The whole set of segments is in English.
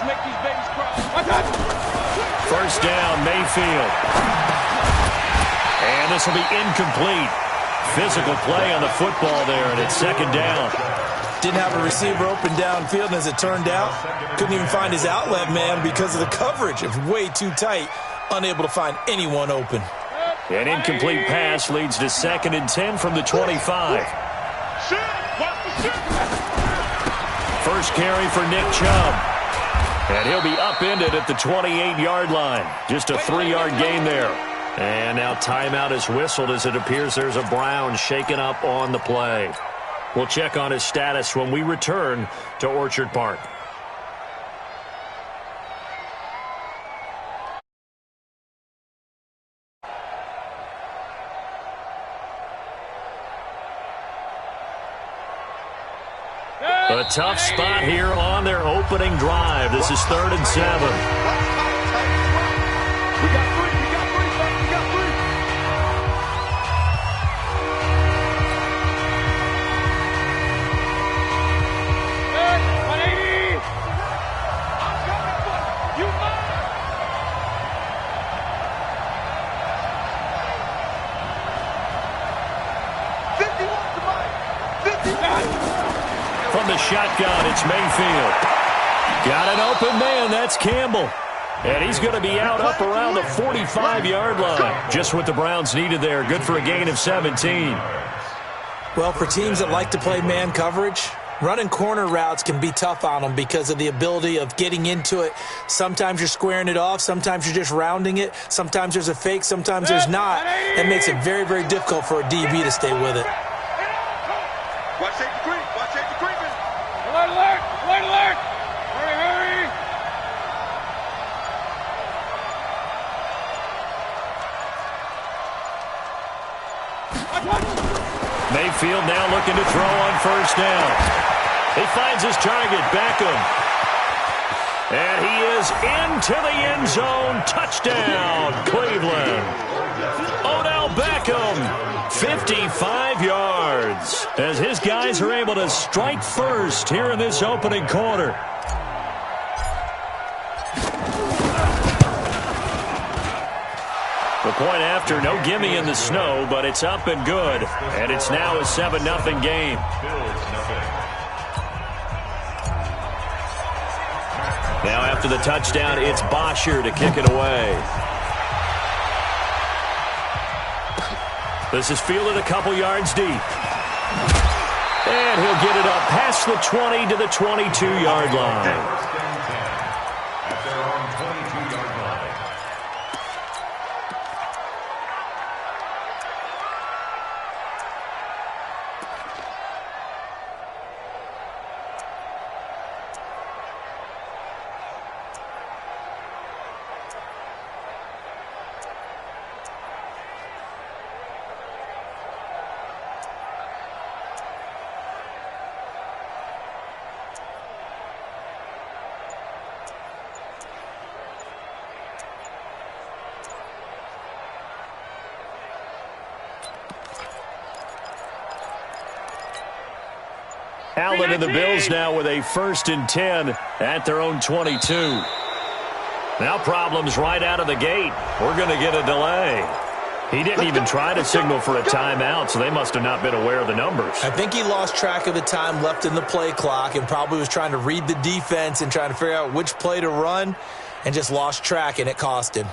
make these babies cry. First down, Mayfield. And this will be incomplete. Physical play on the football there, and it's second down. Didn't have a receiver open downfield, and as it turned out, couldn't even find his outlet man because of the coverage. It was way too tight, unable to find anyone open. An incomplete pass leads to 2nd and 10 from the 25. First carry for Nick Chubb. And he'll be upended at the 28-yard line. Just a 3-yard gain there. And now timeout is whistled as it appears there's a Brown shaken up on the play. We'll check on his status when we return to Orchard Park. A tough spot here on their opening drive. This is 3rd and 7. We got three. We got three. We got three. Hey, 180. I'm coming for you. From the shotgun, it's Mayfield. Got an open man. That's Campbell. And he's going to be out up around the 45-yard line. Just what the Browns needed there. Good for a gain of 17. Well, for teams that like to play man coverage, running corner routes can be tough on them because of the ability of getting into it. Sometimes you're squaring it off. Sometimes you're just rounding it. Sometimes there's a fake. Sometimes there's not. That makes it very, very difficult for a DB to stay with it. Watch safety creep. Watch safety creeping. Alert, alert. Alert, alert. Hurry, hurry. Mayfield now looking to throw on first down. He finds his target, Beckham. And he is into the end zone. Touchdown, Cleveland. Odell Beckham, 55 yards. As his guys are able to strike first here in this opening quarter. The point after, no gimme in the snow, but it's up and good. And it's now a 7-0 game. Now after the touchdown, it's Bosher to kick it away. This is fielded a couple yards deep. And he'll get it up past the 20 to the 22-yard line. Allen and the Bills now with a 1st and 10 at their own 22. Now problems right out of the gate. We're going to get a delay. He didn't even try to signal for a timeout, so they must have not been aware of the numbers. I think he lost track of the time left in the play clock and probably was trying to read the defense and trying to figure out which play to run and just lost track, and it cost him.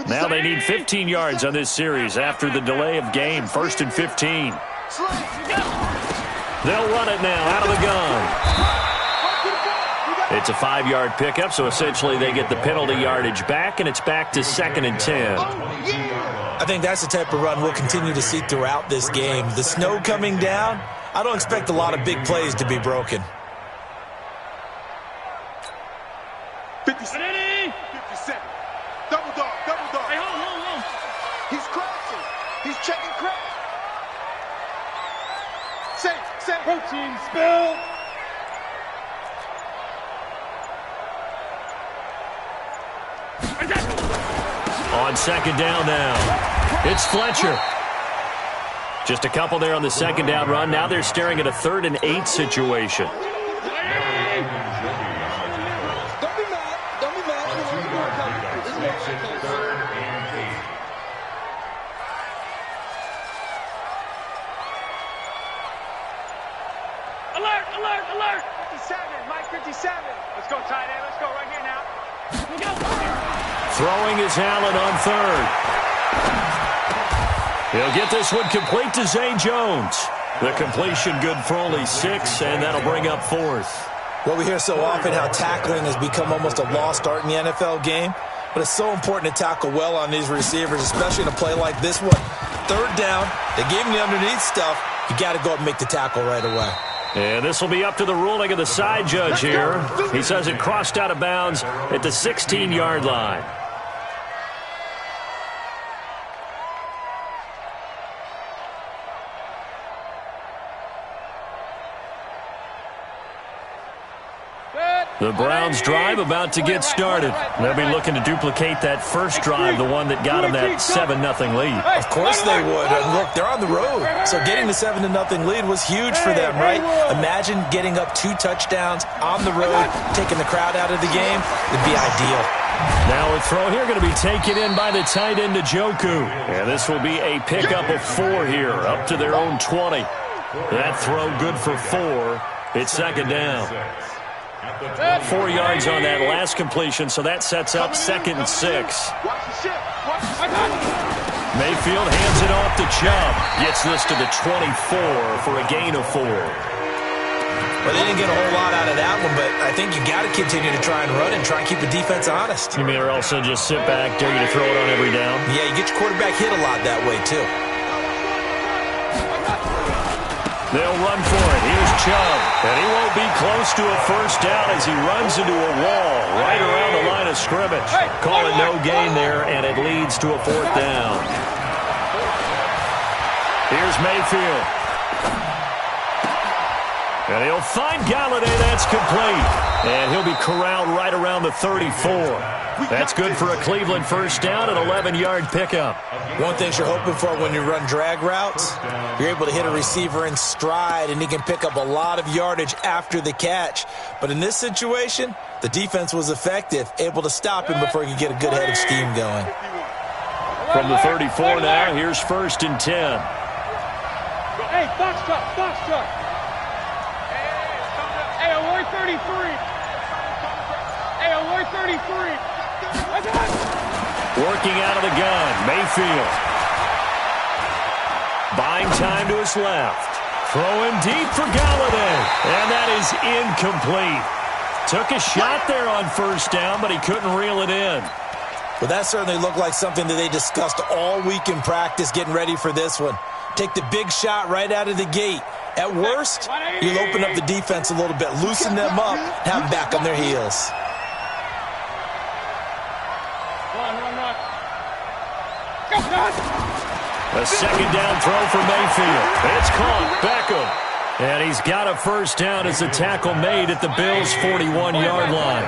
Now they need 15 yards on this series after the delay of game. 1st and 15. They'll run it now out of the gun. It's a 5-yard pickup, so essentially they get the penalty yardage back, and it's back to 2nd and 10. I think that's the type of run we'll continue to see throughout this game. The snow coming down, I don't expect a lot of big plays to be broken. 57. 57. Double dog, double dog. Hey, hold. He's crashing. He's checking crash. Safe. Protein spill. On second down now, it's Fletcher. Just a couple there on the second down run. Now they're staring at a 3rd and 8 situation. Don't be mad. Don't be mad. Alert, alert, alert. 57, Mike 57. Let's go, tight end. Let's go right here now. Throwing is Allen on 3rd. He'll get this one complete to Zay Jones. The completion good for only 6, and that'll bring up 4th. Well, we hear so often how tackling has become almost a lost art in the NFL game, but it's so important to tackle well on these receivers, especially in a play like this one. 3rd down, they gave him the underneath stuff. You got to go up and make the tackle right away. And this will be up to the ruling of the side judge here. He says it crossed out of bounds at the 16-yard line. The Browns' drive about to get started. They'll be looking to duplicate that first drive, the one that got them that 7-0 lead. Of course they would. And look, they're on the road. So getting the 7-0 lead was huge for them, right? Imagine getting up 2 touchdowns on the road, taking the crowd out of the game. It'd be ideal. Now a throw here going to be taken in by the tight end, Njoku. And this will be a pickup of 4 here, up to their own 20. That throw good for 4. It's second down. 4 yards on that last completion, so that sets up 2nd and 6. Mayfield hands it off to Chubb. Gets this to the 24 for a gain of 4. Well, they didn't get a whole lot out of that one, but I think you got to continue to try and run and try and keep the defense honest. You mean or else just sit back, dare you to throw it on every down? Yeah, you get your quarterback hit a lot that way, too. They'll run for it. Here's Chubb. And he won't be close to a first down as he runs into a wall right around the line of scrimmage. Call it no gain there, and it leads to a 4th down. Here's Mayfield. And he'll find Galladay. That's complete. And he'll be corralled right around the 34. That's good for a Cleveland first down, an 11-yard pickup. One thing you're hoping for when you run drag routes, you're able to hit a receiver in stride, and he can pick up a lot of yardage after the catch. But in this situation, the defense was effective, able to stop him before he could get a good head of steam going. From the 34 now, here's 1st and 10. Hey, box truck. Hey, alert 33. Hey, alert 33. Working out of the gun, Mayfield. Buying time to his left. Throwing deep for Galladay. And that is incomplete. Took a shot there on first down, but he couldn't reel it in. Well, that certainly looked like something that they discussed all week in practice, getting ready for this one. Take the big shot right out of the gate. At worst, you'll open up the defense a little bit, loosen them up, have them back on their heels. A second down throw for Mayfield. It's caught. Beckham. And he's got a first down as the tackle made at the Bills' 41-yard line.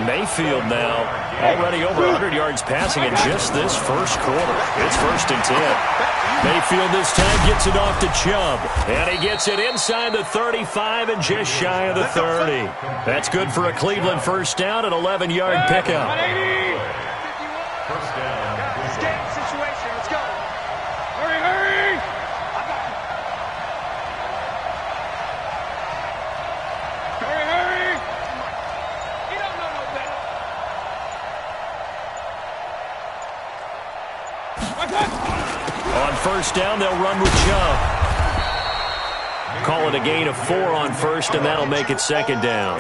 Mayfield now already over 100 yards passing in just this first quarter. It's 1st and 10. Mayfield this time gets it off to Chubb. And he gets it inside the 35 and just shy of the 30. That's good for a Cleveland first down, an 11-yard pickup. First down. Game situation. Let's go. Hurry, hurry. Hurry, hurry. He don't know no better. On first down, they'll run with Chubb. Call it a gain of 4 on first, and that'll make it second down.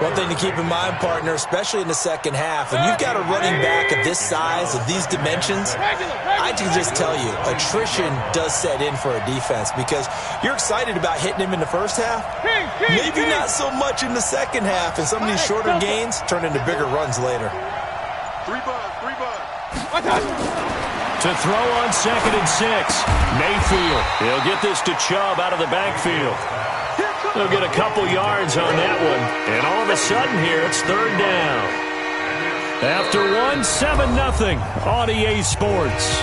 One thing to keep in mind, partner, especially in the second half, when you've got a running back of this size, of these dimensions, I can just tell you, attrition does set in for a defense because you're excited about hitting him in the first half, maybe not so much in the second half, and some of these shorter gains turn into bigger runs later. 3 bud. To throw on 2nd and 6. Mayfield. He'll get this to Chubb out of the backfield. He'll get a couple yards on that one. And all of a sudden here, it's 3rd down. After one, 7-0 on EA Sports.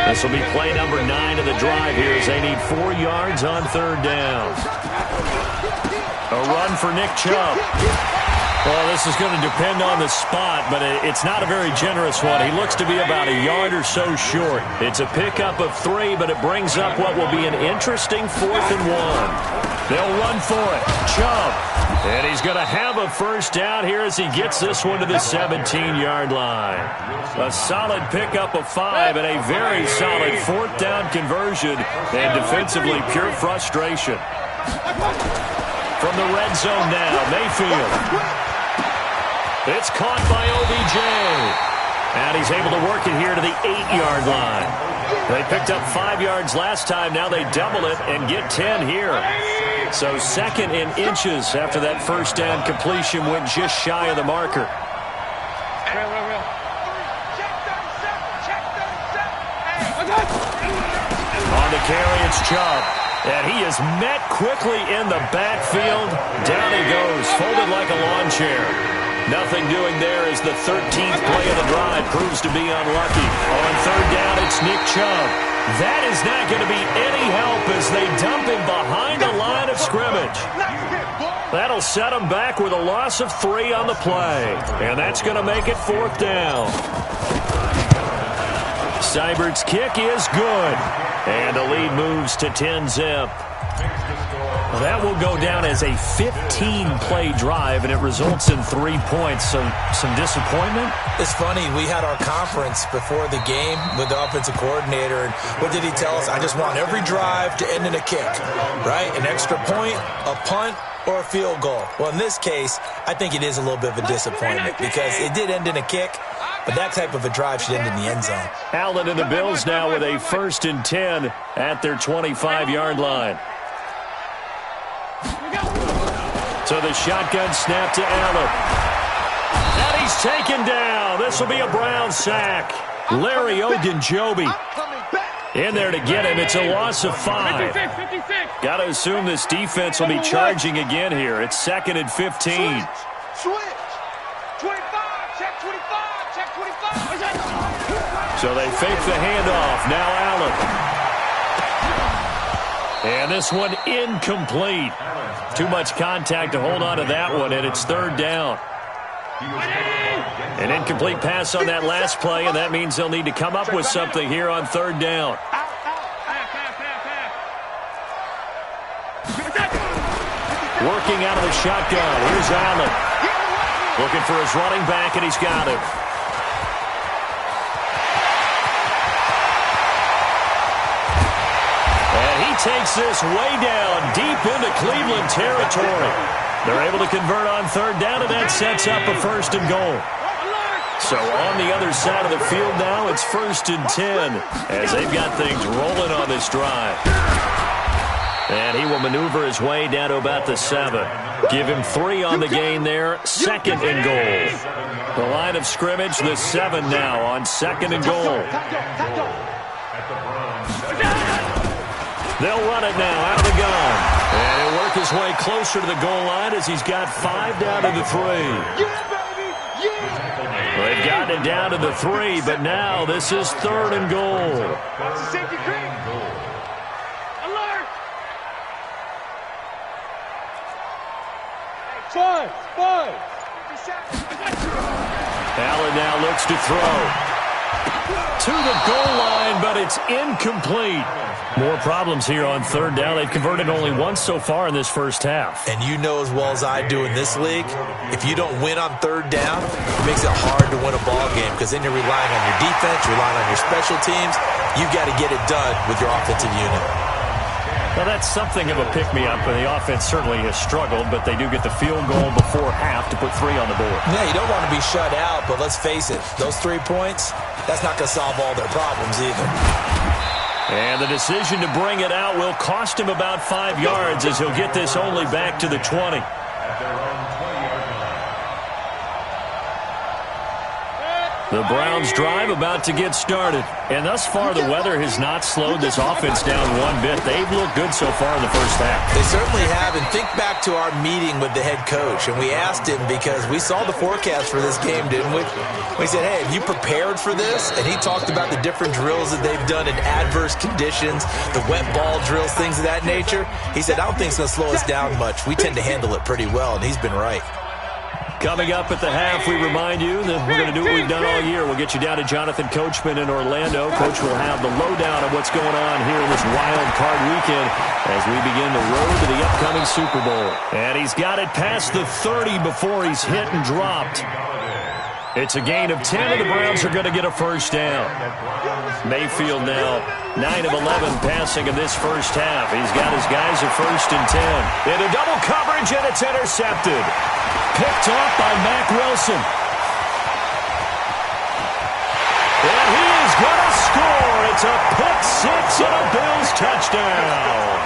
This will be play number 9 of the drive here as they need 4 yards on third down. A run for Nick Chubb. Well, this is going to depend on the spot, but it's not a very generous one. He looks to be about a yard or so short. It's a pickup of 3, but it brings up what will be an interesting 4th and 1. They'll run for it. Chubb. And he's going to have a first down here as he gets this one to the 17-yard line. A solid pickup of 5 and a very solid 4th down conversion. And defensively, pure frustration. From the red zone now, Mayfield. It's caught by OBJ. And he's able to work it here to the 8-yard line. They picked up 5 yards last time. Now they double it and get 10 here. So 2nd in inches after that first down completion went just shy of the marker. On the carry, it's Chubb. And he is met quickly in the backfield. Down he goes, folded like a lawn chair. Nothing doing there as the 13th play of the drive proves to be unlucky. On third down, it's Nick Chubb. That is not going to be any help as they dump him behind the line of scrimmage. That'll set him back with a loss of 3 on the play. And that's going to make it 4th down. Seibert's kick is good. And the lead moves to 10-zip. That will go down as a 15-play drive, and it results in 3 points. So some disappointment? It's funny. We had our conference before the game with the offensive coordinator, and what did he tell us? I just want every drive to end in a kick, right? An extra point, a punt, or a field goal. Well, in this case, I think it is a little bit of a disappointment because it did end in a kick, but that type of a drive should end in the end zone. Allen and the Bills now with a 1st and 10 at their 25-yard line. So the shotgun snap to Allen. And he's taken down. This will be a Brown sack. Larry Ogunjobi in there to get him. It's a loss of 5. Got to assume this defense will be charging again here. It's 2nd and 15. Switch. 25. Check 25. Check 25. So they fake the handoff. Now Allen. And this one incomplete. Too much contact to hold on to that one, and it's 3rd down. An incomplete pass on that last play, and that means they'll need to come up with something here on 3rd down. Working out of the shotgun. Here's Allen. Looking for his running back, and he's got him. Takes this way down deep into Cleveland territory. They're able to convert on 3rd down, and that sets up a 1st and goal. So on the other side of the field now, it's 1st and 10 as they've got things rolling on this drive. And he will maneuver his way down to about the 7. Give him 3 on the gain there. 2nd and goal. The line of scrimmage, the 7 now on 2nd and goal. They'll run it now out of the gun. And he'll work his way closer to the goal line as he's got 5 down to the 3. Well, they've gotten it down to the 3, but now this is 3rd and goal. Alert! 5. Allen now looks to throw. To the goal line, but it's incomplete. More problems here on 3rd down. They've converted only once so far in this first half. And you know as well as I do in this league, if you don't win on 3rd down, it makes it hard to win a ball game because then you're relying on your defense, you're relying on your special teams. You've got to get it done with your offensive unit. Well, that's something of a pick-me-up, and the offense certainly has struggled, but they do get the field goal before half to put 3 on the board. Yeah, you don't want to be shut out, but let's face it, those 3 points, that's not going to solve all their problems either. And the decision to bring it out will cost him about 5 yards as he'll get this only back to the 20. The Browns drive about to get started. And thus far, the weather has not slowed this offense down one bit. They've looked good so far in the first half. They certainly have. And think back to our meeting with the head coach. And we asked him because we saw the forecast for this game, didn't we? We said, hey, have you prepared for this? And he talked about the different drills that they've done in adverse conditions, the wet ball drills, things of that nature. He said, I don't think it's going to slow us down much. We tend to handle it pretty well, and he's been right. Coming up at the half, we remind you that we're going to do what we've done all year. We'll get you down to Jonathan Coachman in Orlando. Coach will have the lowdown of what's going on here in this wild card weekend as we begin the road to the upcoming Super Bowl. And he's got it past the 30 before he's hit and dropped. It's a gain of 10, and the Browns are going to get a first down. Mayfield now 9 of 11 passing in this first half. He's got his guys at 1st and 10. Into double coverage, and it's intercepted. Picked off by Mack Wilson. And he is going to score. It's a pick six and a Bills touchdown.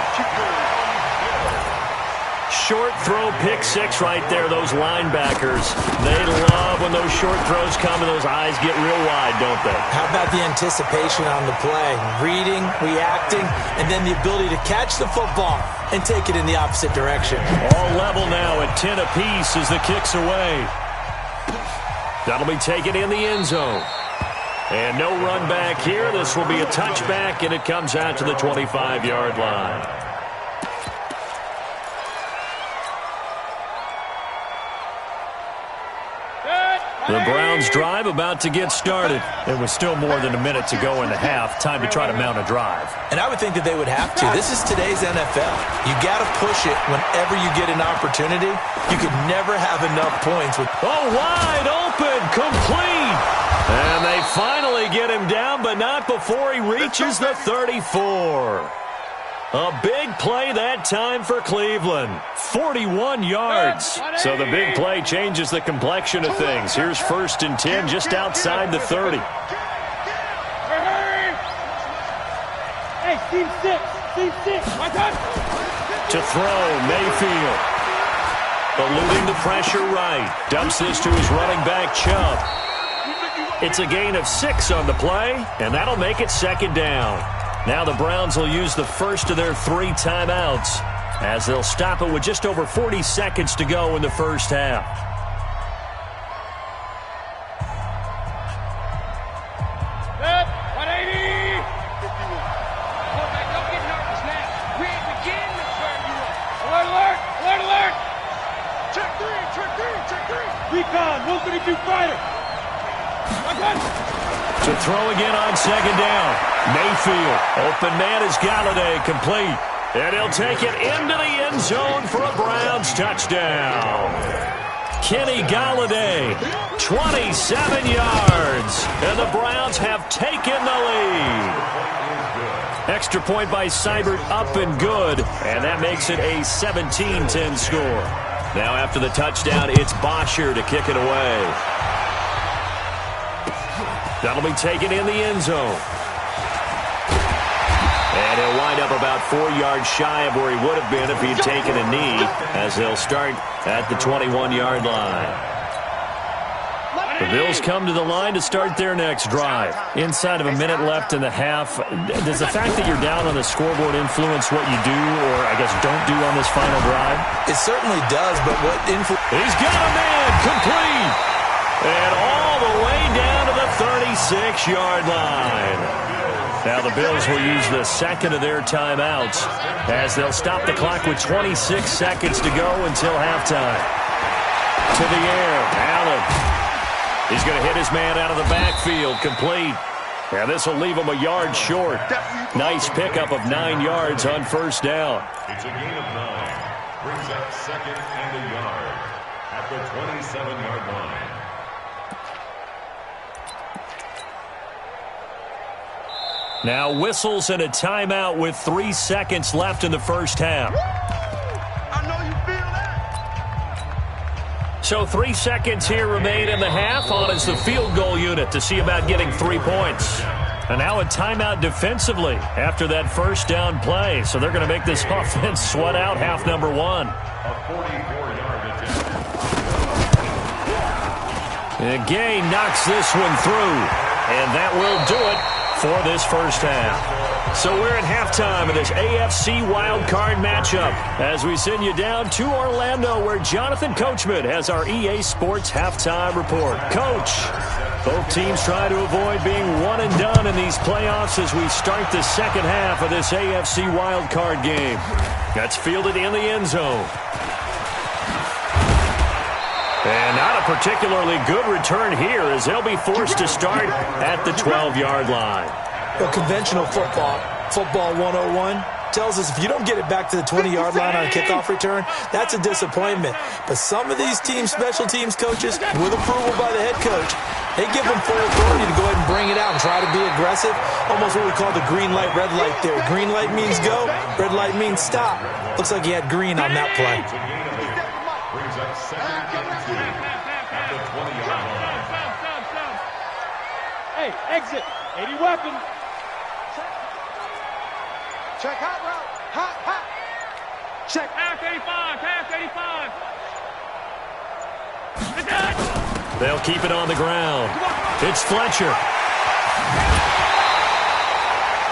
Short throw, pick six right there. Those linebackers, they love when those short throws come and those eyes get real wide, don't they? How about the anticipation on the play? Reading, reacting, and then the ability to catch the football and take it in the opposite direction. All level now at 10 apiece as the kick's away. That'll be taken in the end zone. And no run back here. This will be a touchback, and it comes out to the 25-yard line. The Browns drive about to get started. It was still more than a minute to go in the half. Time to try to mount a drive. And I would think that they would have to. This is today's NFL. You got to push it whenever you get an opportunity. You could never have enough points. Wide open, complete. And they finally get him down, but not before he reaches the 34. A big play that time for Cleveland. 41 yards. So the big play changes the complexion of things. Here's 1st and 10 just outside the 30. Hey, team six. My time. To throw, Mayfield. Eluding the pressure right. Dumps this to his running back, Chubb. It's a gain of 6 on the play, and that'll make it 2nd down. Now the Browns will use the first of their 3 timeouts as they'll stop it with just over 40 seconds to go in the first half. Set, 180. Okay, don't get nervous now. We ain't beginning to turn you up. Alert, alert, alert, alert. Check three. Recon, 132 fighter. To throw again on 2nd down. Mayfield. Open man is Galladay, complete. And he'll take it into the end zone for a Browns touchdown. Kenny Galladay, 27 yards. And the Browns have taken the lead. Extra point by Seibert, up and good. And that makes it a 17-10 score. Now after the touchdown, it's Bosher to kick it away. That'll be taken in the end zone. And he'll wind up about 4 yards shy of where he would have been if he'd taken a knee, as they'll start at the 21-yard line. The Bills come to the line to start their next drive. Inside of a minute left in the half, does the fact that you're down on the scoreboard influence what you do, or I guess don't do on this final drive? It certainly does, but what influence... He's got a man, complete! And all the way down to the 36-yard line. Now the Bills will use the second of their timeouts as they'll stop the clock with 26 seconds to go until halftime. To the air, Allen. He's going to hit his man out of the backfield, complete. And this will leave him a yard short. Nice pickup of 9 yards on 1st down. It's a gain of 9. Brings up 2nd and a yard at the 27-yard line. Now whistles and a timeout with 3 seconds left in the first half. I know you feel that. So 3 seconds here remain in the half. On is the field goal unit to see about getting 3 points. And now a timeout defensively after that first down play. So they're going to make this offense sweat out half number 1. A 44-yard attempt. And Gay knocks this one through. And that will do it for this first half. So we're at halftime of this AFC wildcard matchup as we send you down to Orlando where Jonathan Coachman has our EA Sports halftime report. Coach, both teams try to avoid being one and done in these playoffs as we start the second half of this AFC wildcard game. That's fielded in the end zone. And not a particularly good return here as they'll be forced to start at the 12-yard line. Well, conventional football 101, tells us if you don't get it back to the 20-yard line on a kickoff return, that's a disappointment. But some of these teams, special teams coaches, with approval by the head coach, they give them full authority to go ahead and bring it out and try to be aggressive. Almost what we call the green light, red light there. Green light means go, red light means stop. Looks like he had green on that play. Brings up second and 2 at the 20-yard line. Hey, exit. 80 weapon. Check hot route. Hot. Check. Pass 85. Pass 85. It's done. They'll keep it on the ground. It's Fletcher.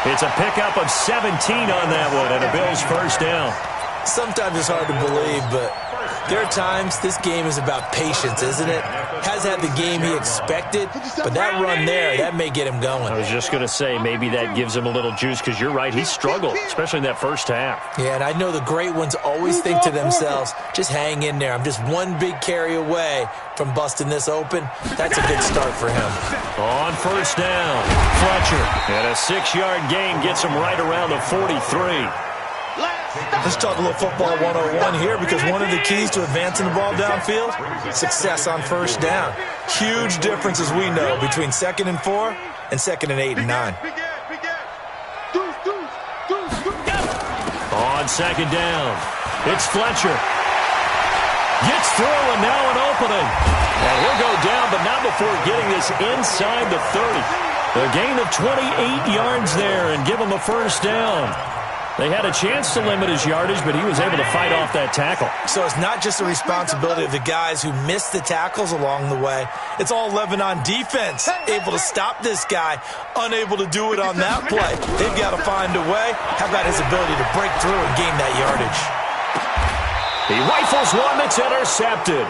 It's a pickup of 17 on that one, and a Bills first down. Sometimes it's hard to believe, but there are times this game is about patience, isn't it? Has had the game he expected, but that run there, that may get him going. I was just going to say, maybe that gives him a little juice, because you're right, he struggled, especially in that first half. Yeah, and I know the great ones always think to themselves, just hang in there. I'm just one big carry away from busting this open. That's a good start for him. On first down, Fletcher. And a 6-yard gain gets him right around the 43. Let's talk a little football 101 here, because one of the keys to advancing the ball downfield, success on first down. Huge difference, as we know, between 2nd and 4 and 2nd and 8 and 9. On second down, it's Fletcher. Gets through, and now an opening. And he'll go down, but not before getting this inside the 30. A gain of 28 yards there and give him a first down. They had a chance to limit his yardage, but he was able to fight off that tackle. So it's not just the responsibility of the guys who missed the tackles along the way. It's all on defense, able to stop this guy, unable to do it on that play. They've got to find a way. How about his ability to break through and gain that yardage? He rifles one that's intercepted.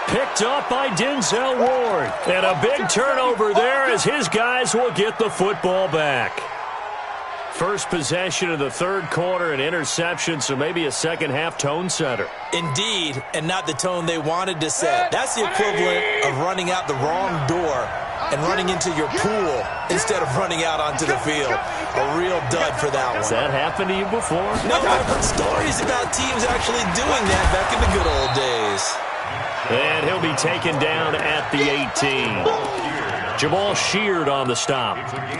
Picked up by Denzel Ward. And a big turnover there as his guys will get the football back. First possession of the third quarter, an interception, so maybe a second-half tone setter. Indeed, and not the tone they wanted to set. That's the equivalent of running out the wrong door and running into your pool instead of running out onto the field. A real dud for that one. Has that happened to you before? No, I've heard stories about teams actually doing that back in the good old days. And he'll be taken down at the 18. Jamal Sheard on the stop.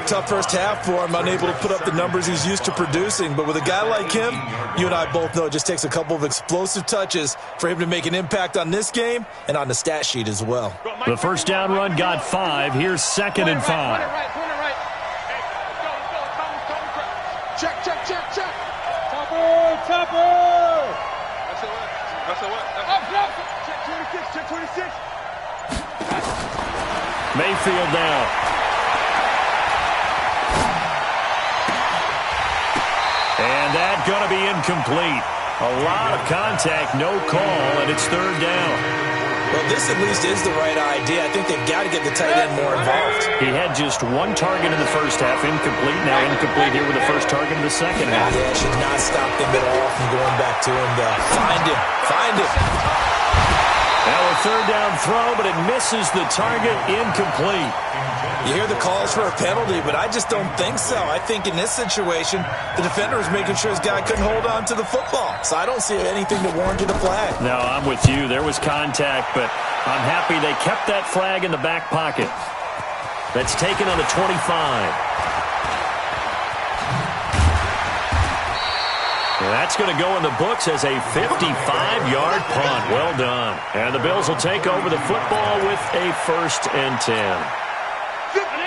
Tough first half for him, unable to put up the numbers he's used to producing. But with a guy like him, you and I both know it just takes a couple of explosive touches for him to make an impact on this game and on the stat sheet as well. The first down run got 5. Here's 2nd and 5. Check. Topper. That's a what? Check 26. Mayfield now. And that's going to be incomplete. A lot of contact, no call, and it's third down. Well, this at least is the right idea. I think they've got to get the tight end more involved. He had just one target in the first half, incomplete. Now incomplete here with the first target in the second half. Yeah, should not stop them at all from going back to him, though. Find him. Now a third down throw, but it misses the target, incomplete. You hear the calls for a penalty, but I just don't think so. I think in this situation, the defender was making sure his guy couldn't hold on to the football. So I don't see anything to warrant a flag. No, I'm with you. There was contact, but I'm happy they kept that flag in the back pocket. That's taken on the 25. That's going to go in the books as a 55-yard punt. Well done. And the Bills will take over the football with a 1st and 10.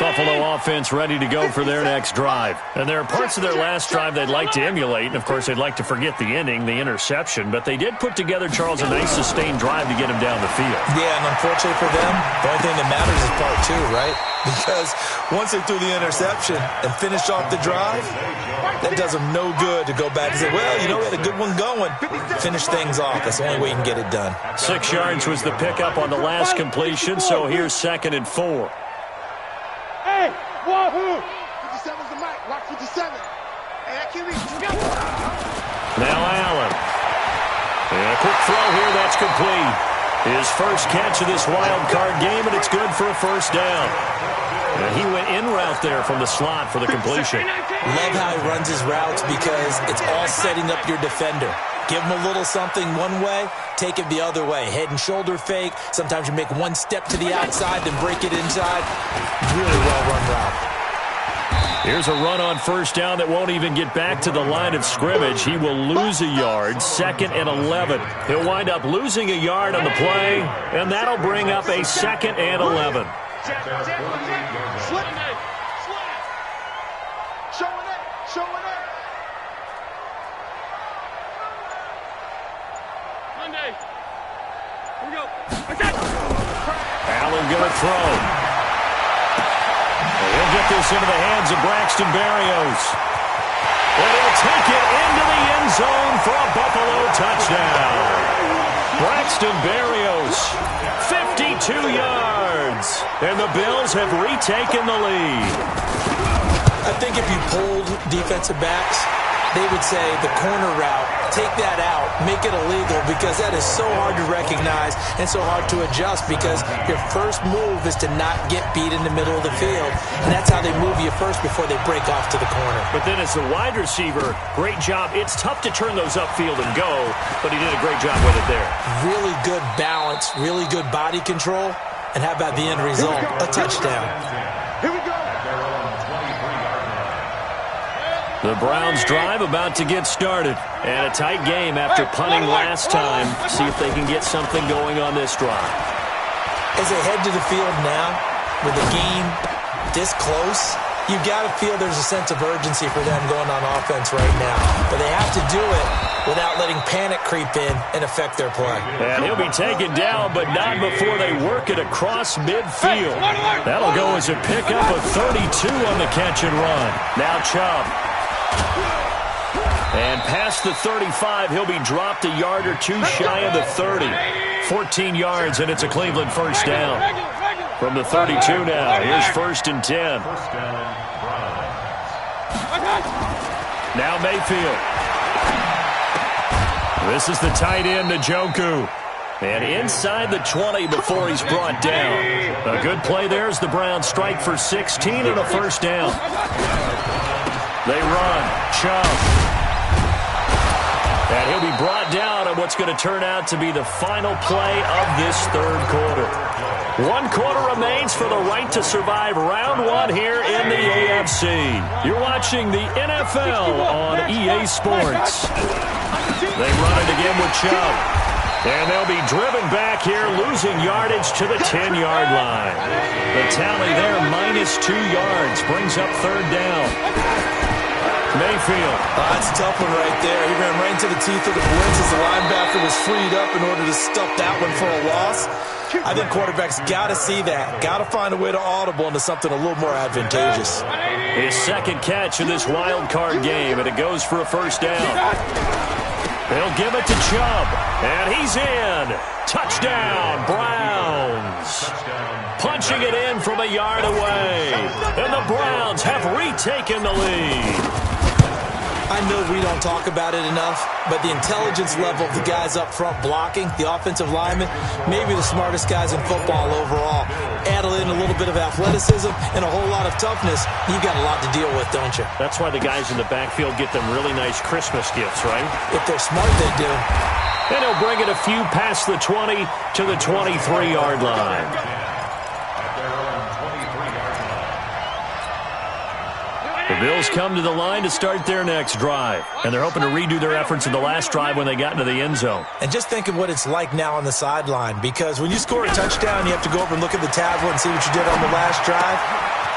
Buffalo offense ready to go for their next drive. And there are parts of their last drive they'd like to emulate. And, of course, they'd like to forget the inning, the interception. But they did put together, Charles, a nice sustained drive to get him down the field. Yeah, and unfortunately for them, the only thing that matters is part two, right? Because once they threw the interception and finished off the drive, that does them no good to go back and say, well, you know, we had a good one going. Finish things off. That's the only way you can get it done. 6 yards was the pickup on the last completion, so here's 2nd and 4. Hey, wahoo! 57's the mic. Rock 57. Hey, QB, go. Now Allen. And a quick throw here, that's complete. His first catch of this wild card game, and it's good for a first down. And he went in route there from the slot for the completion. Love how he runs his routes because it's all setting up your defender. Give him a little something one way, take it the other way. Head and shoulder fake. Sometimes you make one step to the outside, then break it inside. Really well-run route. Here's a run on first down that won't even get back to the line of scrimmage. He will lose a yard, 2nd and 11. He'll wind up losing a yard on the play, and that'll bring up a 2nd and 11. Slip. Showing it. Monday. Here we go. Allen gonna throw. He'll get this into the hands of Braxton Berrios. And he'll take it into the end zone for a Buffalo touchdown. Braxton Berrios, 52 yards. And the Bills have retaken the lead. I think if you polled defensive backs, they would say the corner route, take that out, make it illegal, because that is so hard to recognize and so hard to adjust, because your first move is to not get beat in the middle of the field, and that's how they move you first before they break off to the corner. But then as the wide receiver, great job. It's tough to turn those upfield and go, but he did a great job with it there. Really good balance, really good body control, and how about the end result? A touchdown. Here we go. The Browns drive about to get started. And a tight game after punting last time. See if they can get something going on this drive. As they head to the field now, with the game this close, you've got to feel there's a sense of urgency for them going on offense right now. But they have to do it without letting panic creep in and affect their play. And he'll be taken down, but not before they work it across midfield. That'll go as a pickup of 32 on the catch and run. Now Chubb. And past the 35, he'll be dropped a yard or two shy of the 30. 14 yards, and it's a Cleveland first down. From the 32 now, here's 1st and 10. Now Mayfield. This is the tight end, Njoku. And inside the 20 before he's brought down. A good play there as the Browns strike for 16 and a first down. They run. Chubb. And he'll be brought down on what's going to turn out to be the final play of this third quarter. 1 quarter remains for the right to survive round 1 here in the AFC. You're watching the NFL on EA Sports. They run it again with Chubb. And they'll be driven back here, losing yardage to the 10-yard line. The tally there, -2 yards, brings up third down. Mayfield. That's a tough one right there. He ran right into the teeth of the blitz as the linebacker was freed up in order to stuff that one for a loss. I think quarterbacks got to see that. Got to find a way to audible into something a little more advantageous. His second catch of this wild card game, and it goes for a first down. They'll give it to Chubb, and he's in. Touchdown, Browns. Punching it in from a yard away. And the Browns have retaken the lead. I know we don't talk about it enough, but the intelligence level of the guys up front blocking, the offensive linemen, maybe the smartest guys in football overall. Add in a little bit of athleticism and a whole lot of toughness, you've got a lot to deal with, don't you? That's why the guys in the backfield get them really nice Christmas gifts, right? If they're smart, they do. And he'll bring it a few past the 20 to the 23-yard line. The Bills come to the line to start their next drive, and they're hoping to redo their efforts in the last drive when they got into the end zone. And just think of what it's like now on the sideline, because when you score a touchdown, you have to go over and look at the tablet and see what you did on the last drive.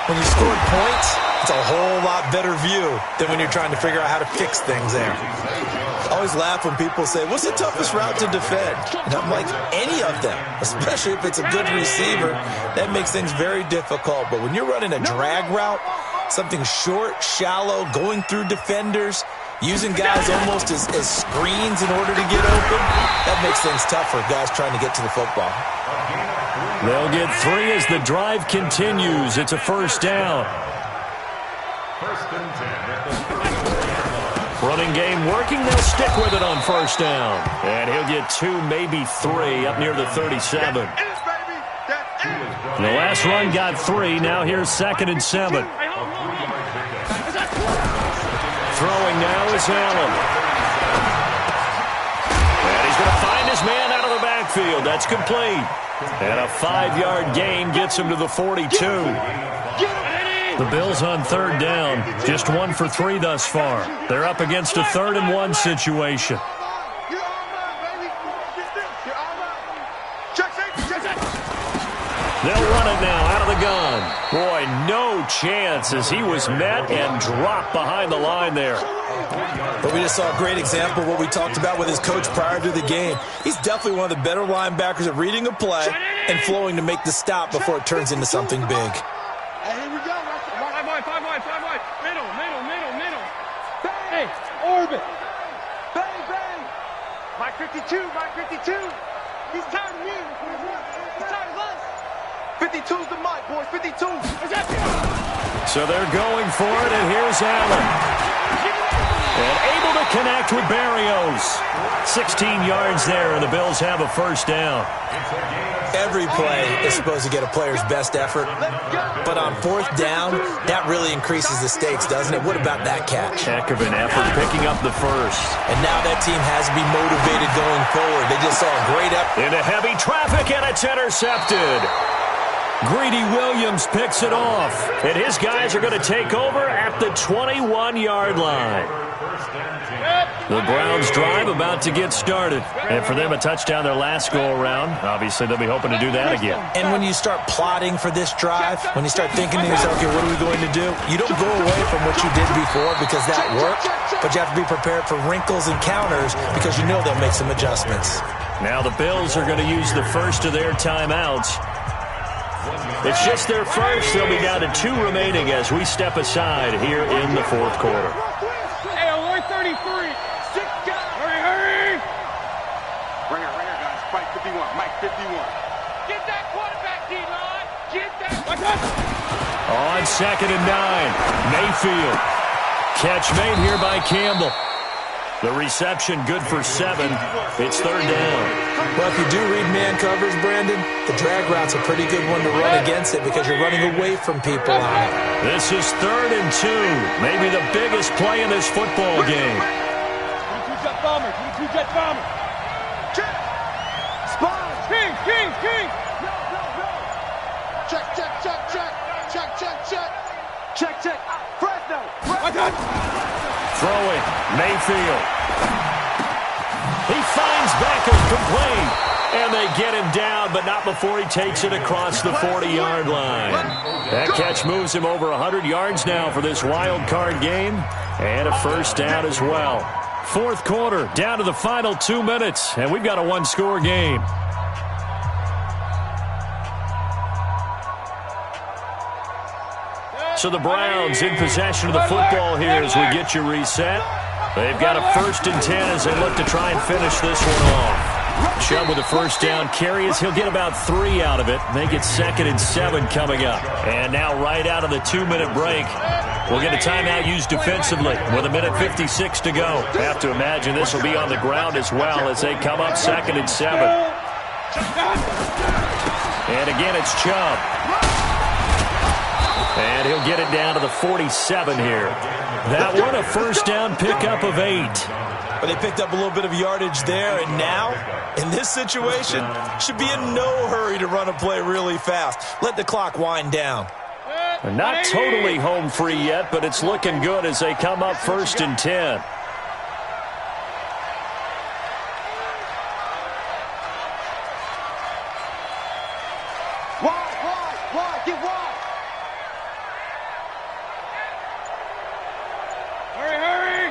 When you scored points, it's a whole lot better view than when you're trying to figure out how to fix things there. I always laugh when people say, what's the toughest route to defend? And I'm like, any of them, especially if it's a good receiver. That makes things very difficult. But when you're running a drag route, something short, shallow, going through defenders, using guys almost as screens in order to get open, that makes things tough for guys trying to get to the football. They'll get 3 as the drive continues. It's a first down. First and 10. Running game working. They'll stick with it on first down. And he'll get 2, maybe 3 up near the 37. The last run got 3. Now here's 2nd and 7. Throwing now is Allen. And he's going to find his man out of the backfield. That's complete. And a 5-yard gain gets him to the 42. The Bills on third down. Just 1 for 3 thus far. They're up against a 3rd and 1 situation. They'll run it now out of the gun. Boy, no chance as he was met and dropped behind the line there. But we just saw a great example of what we talked about with his coach prior to the game. He's definitely one of the better linebackers at reading a play and flowing to make the stop before it turns into something big. Hey, here we go. 5 wide. Middle. Hey, orbit. Bang. Mike 52. He's tired of me. He's tired of us. 52's the mic, boys. 52. So they're going for it, and here's Allen. And able to connect with Barrios. 16 yards there, and the Bills have a first down. Every play is supposed to get a player's best effort, but on 4th down, that really increases the stakes, doesn't it? What about that catch? Heck of an effort picking up the first. And now that team has to be motivated going forward. They just saw a great effort. Into heavy traffic, and it's intercepted. Greedy Williams picks it off, and his guys are going to take over at the 21-yard line. The Browns drive about to get started. And for them, a touchdown their last go-around. Obviously, they'll be hoping to do that again. And when you start plotting for this drive, when you start thinking to yourself, okay, what are we going to do? You don't go away from what you did before because that worked, but you have to be prepared for wrinkles and counters because you know they'll make some adjustments. Now the Bills are going to use the first of their timeouts. It's just their first. They'll be down to 2 remaining as we step aside here in the 4th quarter. Hey, alert 33. Hurry. Ringer, guys. Mike 51. Get that quarterback, D-line. Get that. On 2nd and 9, Mayfield. Catch made here by Campbell. The reception good for 7. It's 3rd down. Well, if you do read man covers, Brandon, the drag route's a pretty good one to run against it because you're running away from people on it. This is 3rd and 2. Maybe the biggest play in this football game. 22 jet bomber. Check. Spy. King. No. Check. Fresno. Throwing, Mayfield. He finds Beckham complete. And they get him down, but not before he takes it across the 40-yard line. That catch moves him over 100 yards now for this wild card game. And a first down as well. 4th quarter, down to the final 2 minutes. And we've got a 1-score game. So the Browns in possession of the football here as we get you reset. They've got a 1st and 10 as they look to try and finish this one off. Chubb with a first down carry as he'll get about 3 out of it. Make it 2nd and 7 coming up. And now right out of the 2-minute break, we'll get a timeout used defensively with 1:56 to go. Have to imagine this will be on the ground as well as they come up 2nd and 7. And again, it's Chubb. And he'll get it down to the 47 here. That one, a first down pickup of 8. But they picked up a little bit of yardage there, and now, in this situation, should be in no hurry to run a play really fast. Let the clock wind down. Not totally home free yet, but it's looking good as they come up 1st and 10. Wide, get wide. Hurry.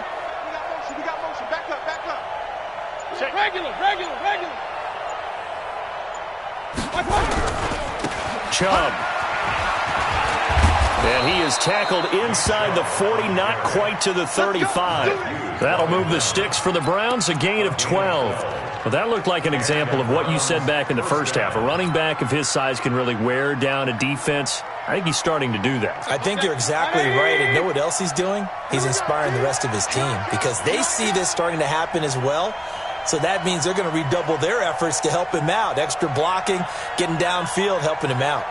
We got motion. Back up. Check. Regular. Chubb. And he is tackled inside the 40, not quite to the 35. That'll move the sticks for the Browns, a gain of 12. Well, that looked like an example of what you said back in the first half. A running back of his size can really wear down a defense. I think he's starting to do that. I think you're exactly right. And know what else he's doing? He's inspiring the rest of his team because they see this starting to happen as well. So that means they're going to redouble their efforts to help him out. Extra blocking, getting downfield, helping him out.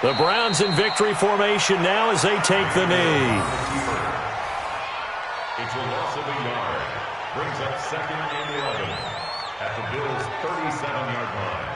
The Browns in victory formation now as they take the knee. It's a loss of a yard. Brings up 2nd and 11 at the Bills' 37-yard line.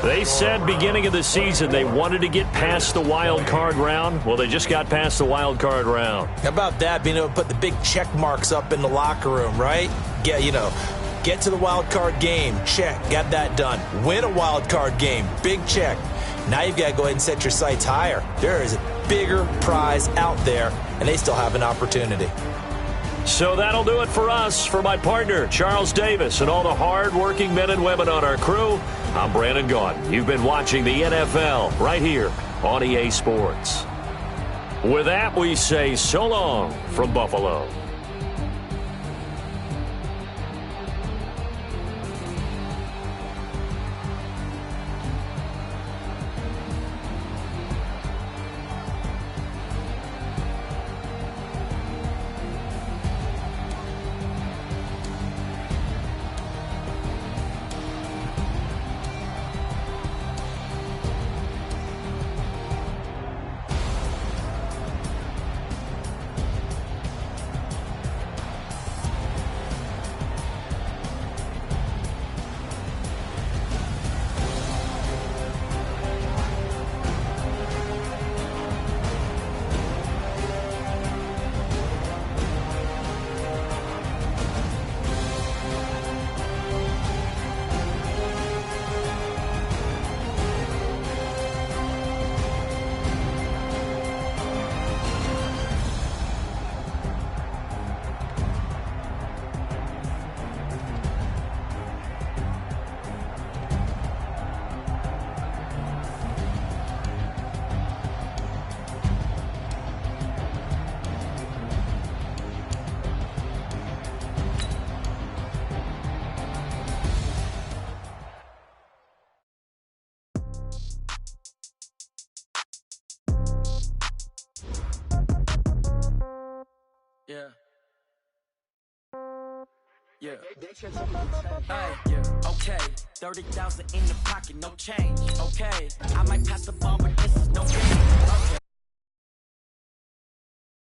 They said beginning of the season they wanted to get past the wild card round. Well, they just got past the wild card round. How about that, being able to put the big check marks up in the locker room, right? Get to the wild card game, check, got that done. Win a wild card game, big check. Now you've got to go ahead and set your sights higher. There is a bigger prize out there, and they still have an opportunity. So that'll do it for us. For my partner, Charles Davis, and all the hard-working men and women on our crew, I'm Brandon Gaudin. You've been watching the NFL right here on EA Sports. With that, we say so long from Buffalo. Okay, 30,000 in the pocket, no change. Okay, I might pass the ball